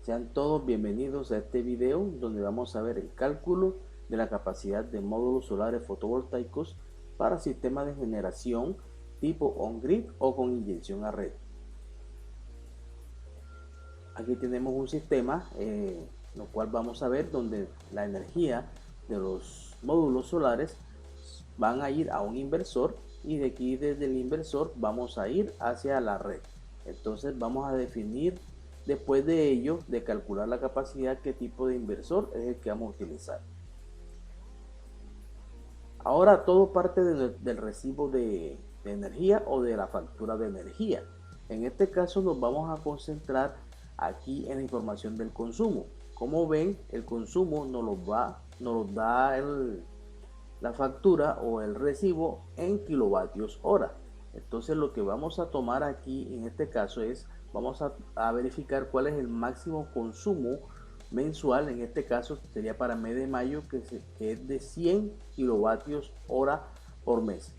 Sean todos bienvenidos a este video donde vamos a ver el cálculo de la capacidad de módulos solares fotovoltaicos para sistemas de generación tipo on-grid o con inyección a red. Aquí tenemos un sistema lo cual vamos a ver donde la energía de los módulos solares van a ir a un inversor y de aquí desde el inversor vamos a ir hacia la red. Entonces vamos a definir después de ello, de calcular la capacidad, qué tipo de inversor es el que vamos a utilizar. Ahora todo parte del recibo de energía o de la factura de energía. En este caso nos vamos a concentrar aquí en la información del consumo. Como ven, el consumo nos da la factura o el recibo en kilovatios hora. Entonces lo que vamos a tomar aquí en este caso es, vamos a verificar cuál es el máximo consumo mensual. En este caso sería para mes de mayo, que es de 100 kilovatios hora por mes.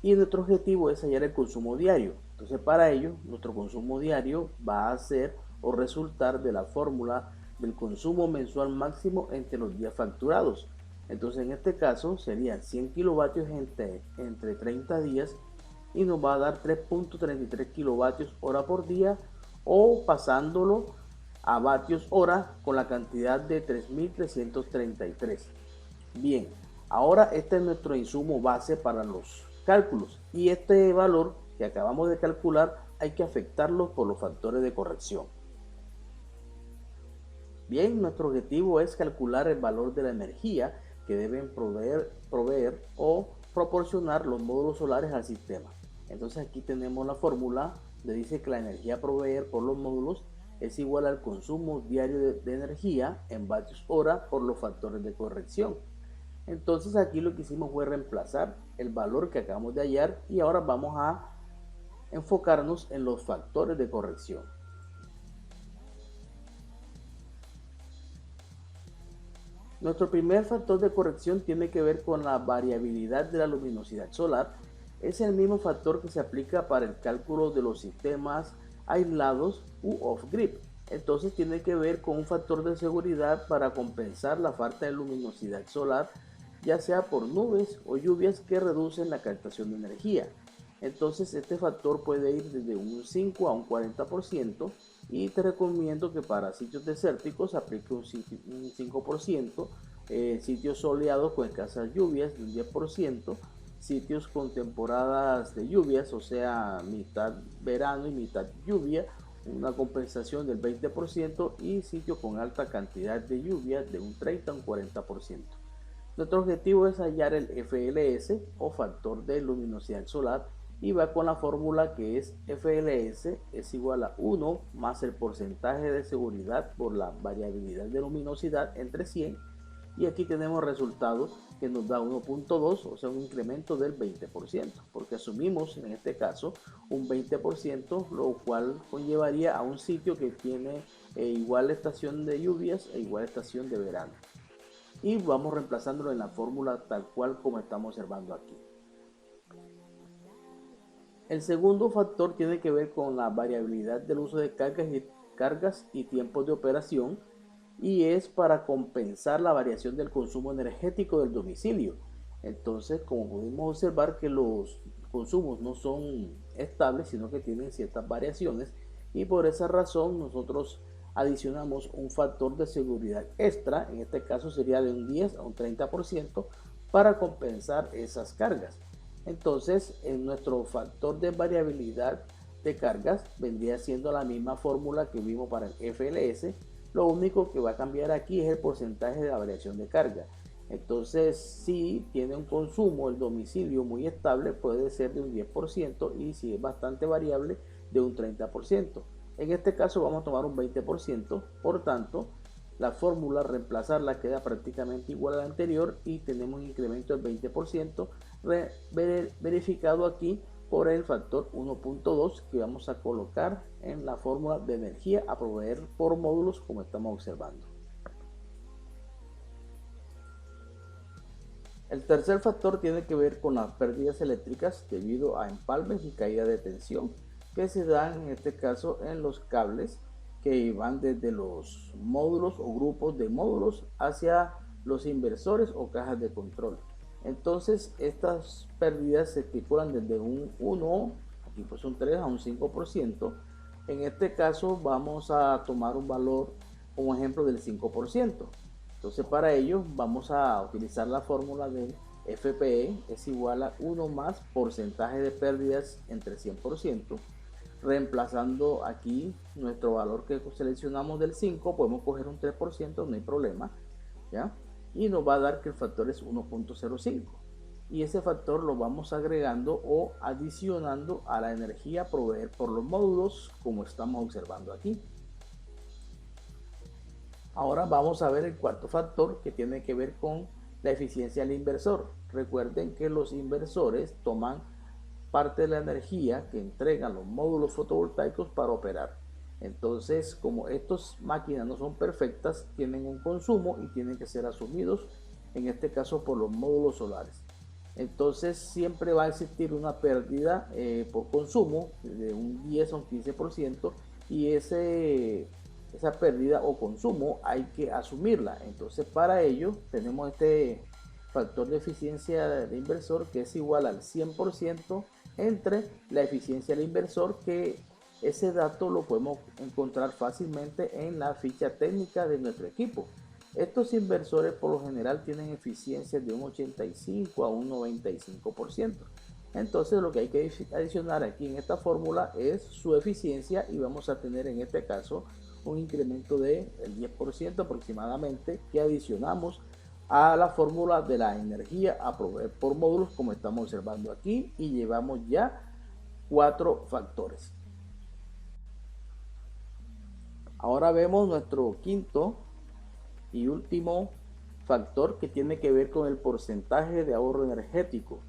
Y nuestro objetivo es hallar el consumo diario. Entonces para ello nuestro consumo diario va a ser o resultar de la fórmula del consumo mensual máximo entre los días facturados. Entonces en este caso serían 100 kilovatios entre 30 días y nos va a dar 3.33 kilovatios hora por día, o pasándolo a vatios hora con la cantidad de 3.333. Bien, ahora este es nuestro insumo base para los cálculos y este valor que acabamos de calcular hay que afectarlo por los factores de corrección. Bien, nuestro objetivo es calcular el valor de la energía que deben proveer o proporcionar los módulos solares al sistema. Entonces aquí tenemos la fórmula que dice que la energía a proveer por los módulos es igual al consumo diario de energía en vatios hora por los factores de corrección. Entonces aquí lo que hicimos fue reemplazar el valor que acabamos de hallar y ahora vamos a enfocarnos en los factores de corrección. Nuestro primer factor de corrección tiene que ver con la variabilidad de la luminosidad solar. Es el mismo factor que se aplica para el cálculo de los sistemas aislados u off-grid. Entonces tiene que ver con un factor de seguridad para compensar la falta de luminosidad solar, ya sea por nubes o lluvias que reducen la captación de energía. Entonces este factor puede ir desde un 5 a un 40%, y te recomiendo que para sitios desérticos aplique un 5%, sitios soleados con escasas lluvias de un 10%, sitios con temporadas de lluvias, o sea, mitad verano y mitad lluvia, una compensación del 20%, y sitios con alta cantidad de lluvia de un 30 a un 40%. Nuestro objetivo es hallar el FLS o factor de luminosidad solar y va con la fórmula que es FLS es igual a 1 más el porcentaje de seguridad por la variabilidad de luminosidad entre 100, y aquí tenemos resultado que nos da 1.2, o sea un incremento del 20%, porque asumimos en este caso un 20%, lo cual conllevaría a un sitio que tiene igual estación de lluvias e igual estación de verano, y vamos reemplazándolo en la fórmula tal cual como estamos observando aquí. El segundo factor tiene que ver con la variabilidad del uso de cargas y tiempos de operación, y es para compensar la variación del consumo energético del domicilio. Entonces, como pudimos observar que los consumos no son estables, sino que tienen ciertas variaciones, y por esa razón nosotros adicionamos un factor de seguridad extra, en este caso sería de un 10 a un 30%, para compensar esas cargas. Entonces, en nuestro factor de variabilidad de cargas vendría siendo la misma fórmula que vimos para el FLS. Lo único que va a cambiar aquí es el porcentaje de la variación de carga. Entonces, si tiene un consumo el domicilio muy estable, puede ser de un 10%, y si es bastante variable, de un 30%. En este caso vamos a tomar un 20%, por tanto, la fórmula reemplazarla queda prácticamente igual a la anterior y tenemos un incremento del 20% verificado aquí por el factor 1.2 que vamos a colocar en la fórmula de energía a proveer por módulos, como estamos observando. El tercer factor tiene que ver con las pérdidas eléctricas debido a empalmes y caída de tensión que se dan en este caso en los cables que van desde los módulos o grupos de módulos hacia los inversores o cajas de control. Entonces estas pérdidas se calculan desde un 1, aquí pues un 3 a un 5%. En este caso vamos a tomar un valor, un ejemplo del 5%. Entonces para ello vamos a utilizar la fórmula de FPE es igual a 1 más porcentaje de pérdidas entre 100%. Reemplazando aquí nuestro valor que seleccionamos del 5, podemos coger un 3%, no hay problema, ¿ya? Y nos va a dar que el factor es 1.05. Y ese factor lo vamos agregando o adicionando a la energía a proveer por los módulos, como estamos observando aquí. Ahora vamos a ver el cuarto factor, que tiene que ver con la eficiencia del inversor. Recuerden que los inversores toman parte de la energía que entregan los módulos fotovoltaicos para operar. Entonces, como estas máquinas no son perfectas, tienen un consumo y tienen que ser asumidos, en este caso por los módulos solares. Entonces siempre va a existir una pérdida por consumo de un 10 a un 15%, y esa pérdida o consumo hay que asumirla. Entonces para ello tenemos este factor de eficiencia del inversor, que es igual al 100% entre la eficiencia del inversor, que ese dato lo podemos encontrar fácilmente en la ficha técnica de nuestro equipo. Estos inversores por lo general tienen eficiencias de un 85 a un 95%. Entonces lo que hay que adicionar aquí en esta fórmula es su eficiencia, y vamos a tener en este caso un incremento del 10% aproximadamente, que adicionamos a la fórmula de la energía a proveer por módulos, como estamos observando aquí, y llevamos ya 4 factores. Ahora vemos nuestro quinto y último factor, que tiene que ver con el porcentaje de ahorro energético.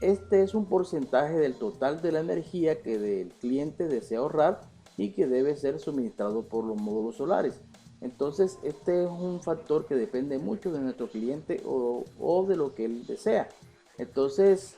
Este es un porcentaje del total de la energía que el cliente desea ahorrar y que debe ser suministrado por los módulos solares. Entonces este es un factor que depende mucho de nuestro cliente o de lo que él desea. Entonces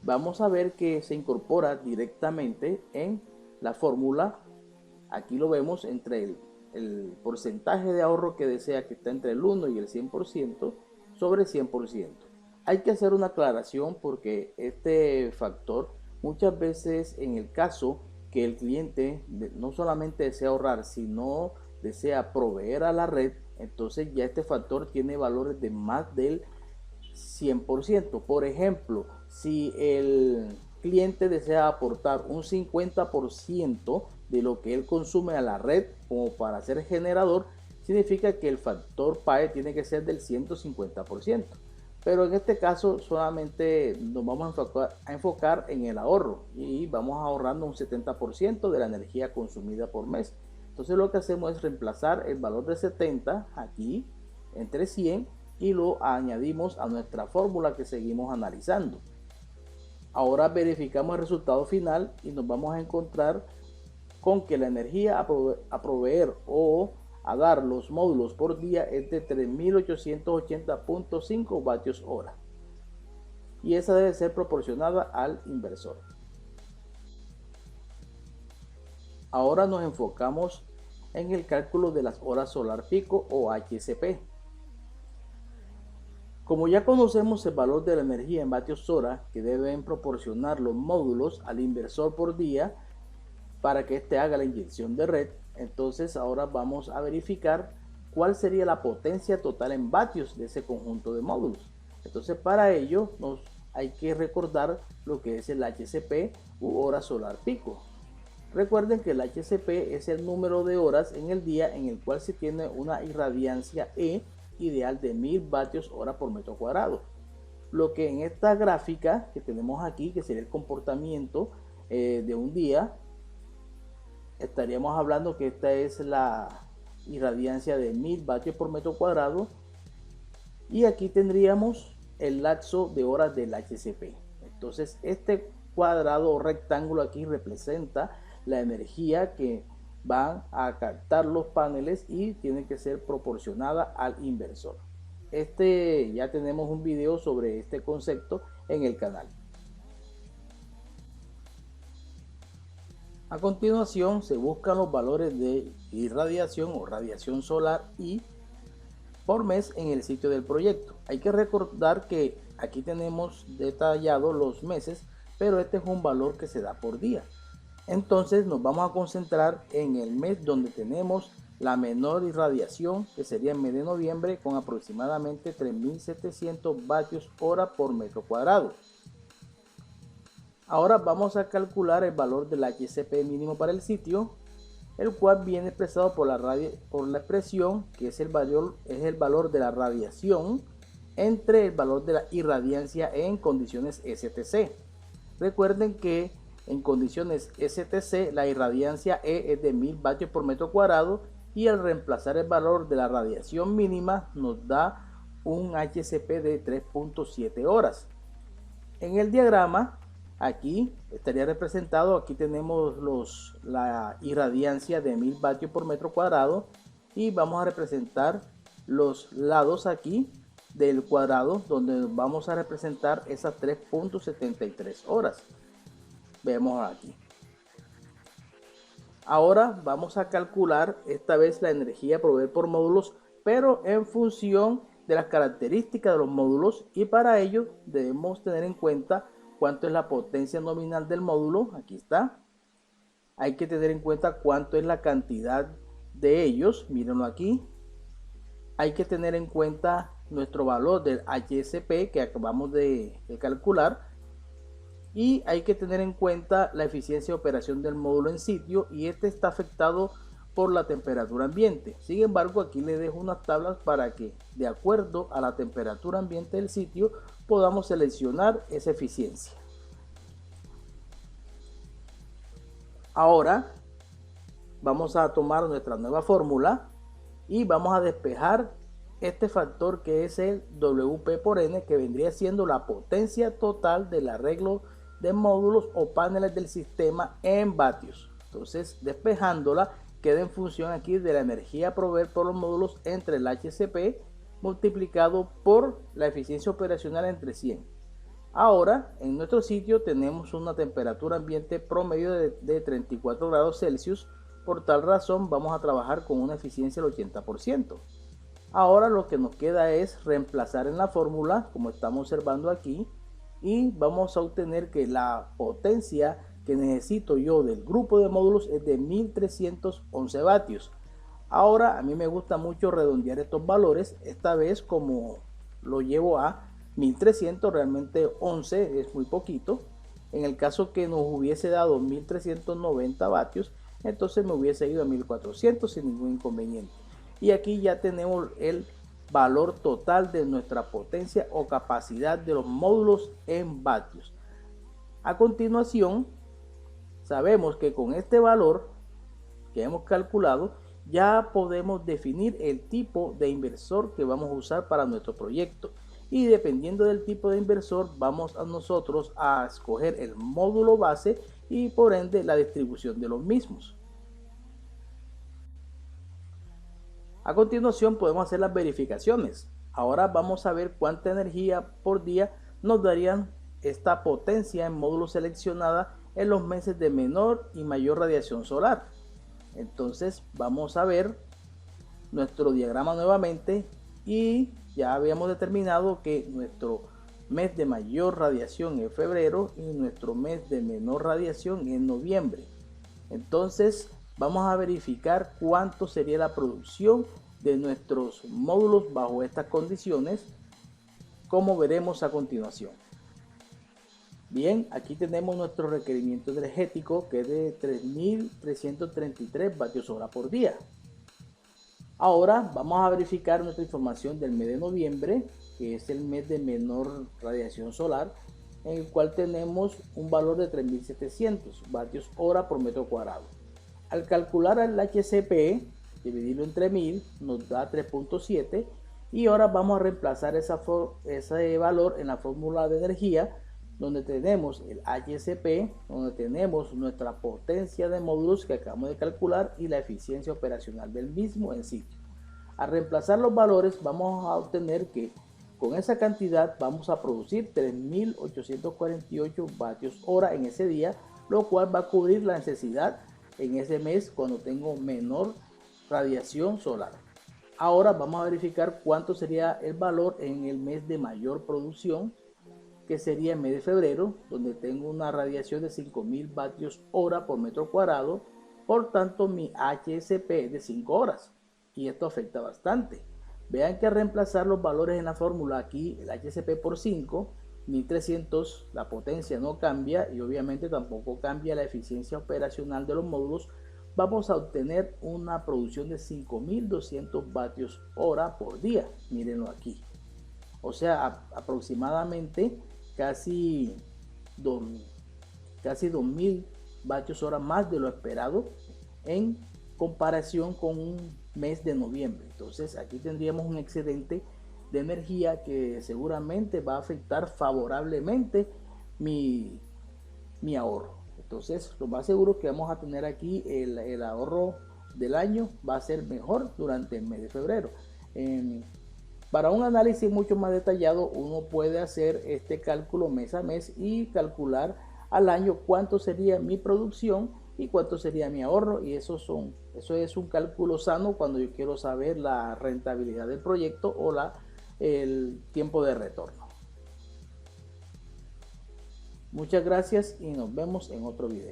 vamos a ver que se incorpora directamente en la fórmula. Aquí lo vemos entre el porcentaje de ahorro que desea, que está entre el 1 y el 100% sobre 100%. Hay que hacer una aclaración, porque este factor muchas veces, en el caso que el cliente no solamente desea ahorrar, sino desea proveer a la red, entonces ya este factor tiene valores de más del 100%. Por ejemplo, si el cliente desea aportar un 50% de lo que él consume a la red como para ser generador, significa que el factor PAE tiene que ser del 150%. Pero en este caso solamente nos vamos a enfocar en el ahorro, y vamos ahorrando un 70% de la energía consumida por mes. Entonces lo que hacemos es reemplazar el valor de 70 aquí entre 100 y lo añadimos a nuestra fórmula que seguimos analizando. Ahora verificamos el resultado final y nos vamos a encontrar con que la energía a proveer o a dar los módulos por día es de 3880.5 vatios hora, y esa debe ser proporcionada al inversor. Ahora nos enfocamos en el cálculo de las horas solar pico o HSP. Como ya conocemos el valor de la energía en vatios hora que deben proporcionar los módulos al inversor por día para que éste haga la inyección de red, entonces ahora vamos a verificar cuál sería la potencia total en vatios de ese conjunto de módulos. Entonces para ello hay que recordar lo que es el HCP u hora solar pico. Recuerden que el HCP es el número de horas en el día en el cual se tiene una irradiancia E ideal de 1000 vatios hora por metro cuadrado. Lo que en esta gráfica que tenemos aquí, que sería el comportamiento de un día, estaríamos hablando que esta es la irradiancia de 1000 vatios por metro cuadrado, y aquí tendríamos el lapso de horas del HCP. Entonces este cuadrado o rectángulo aquí representa la energía que van a captar los paneles y tiene que ser proporcionada al inversor. Ya tenemos un video sobre este concepto en el canal. A continuación se buscan los valores de irradiación o radiación solar I por mes en el sitio del proyecto. Hay que recordar que aquí tenemos detallado los meses, pero este es un valor que se da por día. Entonces nos vamos a concentrar en el mes donde tenemos la menor irradiación, que sería el mes de noviembre, con aproximadamente 3700 vatios hora por metro cuadrado. Ahora vamos a calcular el valor del HCP mínimo para el sitio, el cual viene expresado por la expresión que es el valor de la radiación entre el valor de la irradiancia en condiciones STC. Recuerden que en condiciones STC la irradiancia E es de 1000 vatios por metro cuadrado y al reemplazar el valor de la radiación mínima nos da un HCP de 3.7 horas. En el diagrama aquí estaría representado, aquí tenemos la irradiancia de 1000 vatios por metro cuadrado y vamos a representar los lados aquí del cuadrado donde vamos a representar esas 3.73 horas. Vemos aquí. Ahora vamos a calcular esta vez la energía a proveer por módulos, pero en función de las características de los módulos, y para ello debemos tener en cuenta cuánto es la potencia nominal del módulo. Aquí está. Hay que tener en cuenta cuánto es la cantidad de ellos. Mírenlo aquí. Hay que tener en cuenta nuestro valor del HSP que acabamos de calcular. Y hay que tener en cuenta la eficiencia de operación del módulo en sitio, y este está afectado por la temperatura ambiente. Sin embargo, aquí les dejo unas tablas para que, de acuerdo a la temperatura ambiente del sitio, podamos seleccionar esa eficiencia. Ahora vamos a tomar nuestra nueva fórmula y vamos a despejar este factor que es el WP por N, que vendría siendo la potencia total del arreglo de módulos o paneles del sistema en vatios. Entonces, despejándola, queda en función aquí de la energía a proveer por los módulos entre el HCP multiplicado por la eficiencia operacional entre 100. Ahora, en nuestro sitio tenemos una temperatura ambiente promedio de 34 grados Celsius. Por tal razón, vamos a trabajar con una eficiencia del 80%. Ahora lo que nos queda es reemplazar en la fórmula, como estamos observando aquí, y vamos a obtener que la potencia que necesito yo del grupo de módulos es de 1311 vatios. Ahora a mí me gusta mucho redondear estos valores. Esta vez, como lo llevo a 1300, realmente 11 es muy poquito. En el caso que nos hubiese dado 1390 vatios, entonces me hubiese ido a 1400 sin ningún inconveniente. Y aquí ya tenemos el valor total de nuestra potencia o capacidad de los módulos en vatios. A continuación, sabemos que con este valor que hemos calculado ya podemos definir el tipo de inversor que vamos a usar para nuestro proyecto, y dependiendo del tipo de inversor vamos a nosotros a escoger el módulo base y por ende la distribución de los mismos. A continuación podemos hacer las verificaciones. Ahora vamos a ver cuánta energía por día nos darían esta potencia en módulo seleccionada en los meses de menor y mayor radiación solar. Entonces vamos a ver nuestro diagrama nuevamente, y ya habíamos determinado que nuestro mes de mayor radiación es febrero y nuestro mes de menor radiación es noviembre. Entonces vamos a verificar cuánto sería la producción de nuestros módulos bajo estas condiciones, como veremos a continuación. Bien, aquí tenemos nuestro requerimiento energético, que es de 3333 vatios hora por día. Ahora vamos a verificar nuestra información del mes de noviembre, que es el mes de menor radiación solar, en el cual tenemos un valor de 3700 vatios hora por metro cuadrado. Al calcular el HCP, dividirlo entre 1000, nos da 3.7, y ahora vamos a reemplazar ese valor en la fórmula de energía, donde tenemos el HCP, donde tenemos nuestra potencia de módulos que acabamos de calcular y la eficiencia operacional del mismo en sitio. Al reemplazar los valores vamos a obtener que con esa cantidad vamos a producir 3848 vatios hora en ese día, lo cual va a cubrir la necesidad en ese mes cuando tengo menor radiación solar. Ahora vamos a verificar cuánto sería el valor en el mes de mayor producción, que sería el mes de febrero, donde tengo una radiación de 5000 vatios hora por metro cuadrado. Por tanto, mi HSP es de 5 horas y esto afecta bastante. Vean que reemplazar los valores en la fórmula, aquí el HSP por 5, 1300, la potencia no cambia y obviamente tampoco cambia la eficiencia operacional de los módulos. Vamos a obtener una producción de 5200 vatios hora por día. Mírenlo aquí. O sea, aproximadamente casi 2000 vatios hora más de lo esperado en comparación con un mes de noviembre. Entonces aquí tendríamos un excedente de energía que seguramente va a afectar favorablemente mi ahorro. Entonces lo más seguro que vamos a tener aquí el ahorro del año va a ser mejor durante el mes de febrero. Para un análisis mucho más detallado, uno puede hacer este cálculo mes a mes y calcular al año cuánto sería mi producción y cuánto sería mi ahorro, y eso es un cálculo sano cuando yo quiero saber la rentabilidad del proyecto o el tiempo de retorno. Muchas gracias y nos vemos en otro video.